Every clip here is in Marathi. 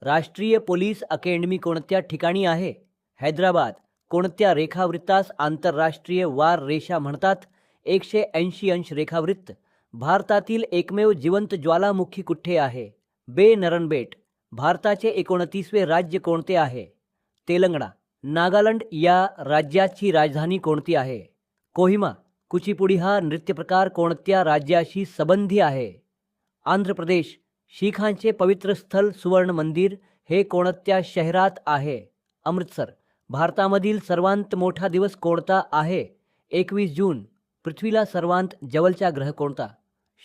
राष्ट्रीय पोलीस अकॅडमी कोणत्या ठिकाणी आहे? हैदराबाद. कोणत्या रेखावृत्तास आंतरराष्ट्रीय वार रेषा म्हणतात? 180 अंश रेखावृत्त. भारतातील एकमेव जिवंत ज्वालामुखी कुठे आहे? बे नरणबेट. भारताचे 29वे राज्य कोणते आहे? तेलंगणा. नागालँड या राज्याची राजधानी कोणती आहे? कोहिमा. कुचिपुडी हा नृत्यप्रकार कोणत्या राज्याशी संबंधी आहे? आंध्र प्रदेश. शीखांचे पवित्र स्थल सुवर्ण मंदिर हे कोणत्या शहरात आहे? अमृतसर. भारतामधील सर्वांत मोठा दिवस कोणता आहे? 21 जून. पृथ्वीला सर्वांत जवळचा ग्रह कोणता?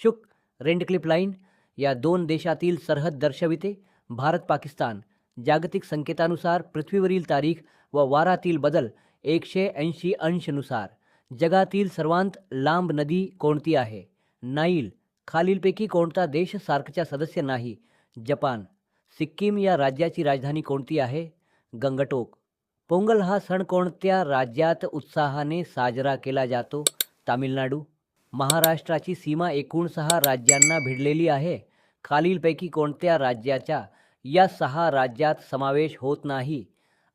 शुक. रेडक्लिफ लाईन या दोन देशातील सरहद दर्शविते. भारत पाकिस्तान. जागतिक संकेतानुसार पृथ्वीवरील तारीख व वारातील बदल 180 अंशनुसार. जगातील सर्वांत लांब नदी कोणती आहे? नाईल. खालीलपैकी कोणता देश सार्कचा सदस्य नाही? जपान. सिक्कीम या राज्याची राजधानी कोणती आहे? गंगटोक. पोंगल हा सण कोणत्या राज्यात उत्साहाने साजरा केला जातो? तामिळनाडू. महाराष्ट्राची सीमा एकूण 6 राज्यांना भिडलेली आहे. खालीलपैकी कोणत्या राज्याचा या 6 राज्यात समावेश होत नाही?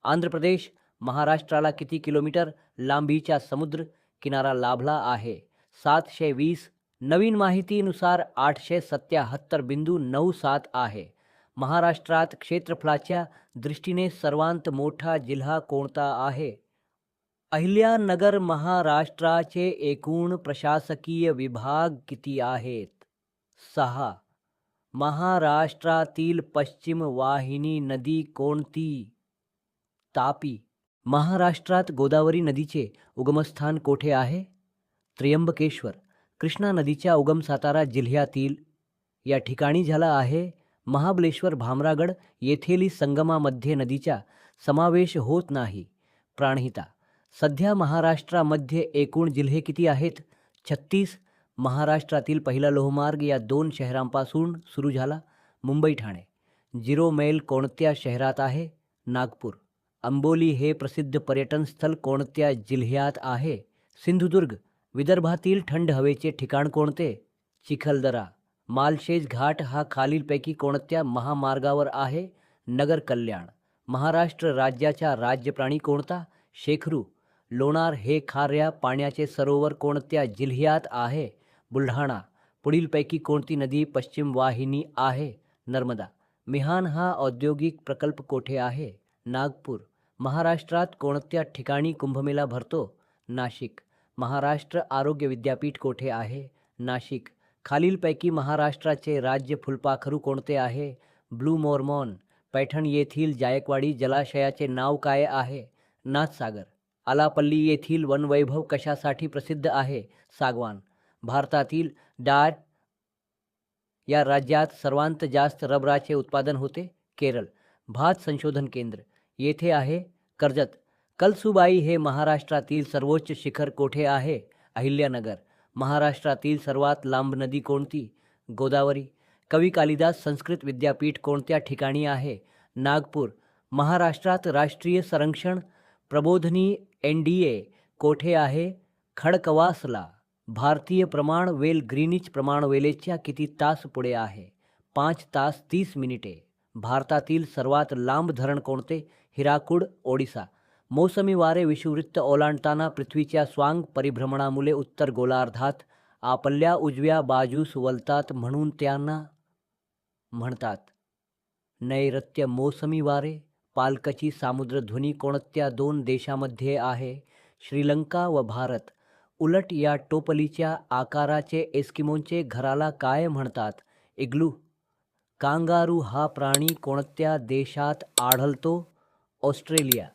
आंध्र प्रदेश. महाराष्ट्राला किती किलोमीटर लांबीचा समुद्र किनारा लाभला आहे? 720. नवीन माहितीनुसार 877.97 आहे. महाराष्ट्रात क्षेत्रफळाच्या दृष्टीने सर्वांत मोठा जिल्हा कोणता आहे? अहिल्यानगर. महाराष्ट्राचे एकूण प्रशासकीय विभाग किती आहेत? 6. महाराष्ट्रातील पश्चिम वाहिनी नदी कोणती? तापी. महाराष्ट्रात गोदावरी नदीचे उगमस्थान कोठे आहे? त्र्यंबकेश्वर. कृष्णा नदीचा उगम सातारा जिल्ह्यातील या ठिकाणी झाला आहे. महाबळेश्वर भामरागड येथील संगमामध्ये नदीचा समावेश होत नाही. प्राणहिता. सध्या महाराष्ट्रामध्ये एकूण जिल्हे किती आहेत? 36. महाराष्ट्रातील पहिला लोहमार्ग या 2 शहरांपासून सुरू झाला. मुंबई ठाणे. 0 मैल कोणत्या शहरात आहे? नागपूर. अंबोली हे प्रसिद्ध पर्यटन स्थळ कोणत्या जिल्ह्यात आहे? सिंधुदुर्ग. विदर्भातील थंड हवेचे ठिकाण कोणते? चिखलदरा. मालशेज घाट हा खालीलपैकी कोणत्या महामार्गावर आहे? नगर कल्याण. महाराष्ट्र राज्याचा राज्यप्राणी कोणता? शेखरू. लोणार हे खाऱ्या पाण्याचे सरोवर कोणत्या जिल्ह्यात आहे? बुलढाणा. पुढीलपैकी कोणती नदी पश्चिम वाहिनी आहे? नर्मदा. मिहान हा औद्योगिक प्रकल्प कोठे आहे? नागपूर. महाराष्ट्रात कोणत्या ठिकाणी कुंभमेळा भरतो? नाशिक. महाराष्ट्र आरोग्य विद्यापीठ कोठे आहे? नाशिक. खालीलपैकी महाराष्ट्राचे राज्य फुलपाखरू कोणते आहे? Blue Mormon. पैठण येथील जायकवाडी जलाशयाचे नाव काय आहे? नाथसागर. आलापल्ली येथील वनवैभव कशासाठी प्रसिद्ध आहे? सागवान. भारतातील डाळ या राज्यात सर्वांत जास्त रबराचे उत्पादन होते? केरळ. भात संशोधन केंद्र येथे आहे? कर्जत. कळसुबाई हे महाराष्ट्रातील सर्वोच्च शिखर कोठे आहे? अहिल्यानगर. महाराष्ट्रातील सर्वात लांब नदी कोणती? गोदावरी. कवी कालिदास संस्कृत विद्यापीठ कोणत्या ठिकाणी आहे? नागपूर. महाराष्ट्रात राष्ट्रीय संरक्षण प्रबोधिनी NDA कोठे आहे? खडकवासला. भारतीय प्रमाण वेल ग्रीनिच प्रमाणवेलेच्या किती तास पुढे आहे? 5 तास 30 मिनिटे. भारतातील सर्वात लांब धरण कोणते? हिराकूड, ओडिसा. मोसमी वारे विषुववृत्त ओलांडताना पृथ्वीच्या स्वांग परिभ्रमणामुळे उत्तर गोलार्धात आपल्या उजव्या बाजूस वळतात म्हणून त्यांना म्हणतात. नैऋत्य मोसमी वारे. पालकची सामुद्रधुनी कोणत्या 2 देशामध्ये आहे? श्रीलंका व भारत. उलट या टोपलीच्या आकाराचे एस्किमोंचे घराला काय म्हणतात? इग्लू. कांगारू हा प्राणी कोणत्या देशात आढळतो? ऑस्ट्रेलिया.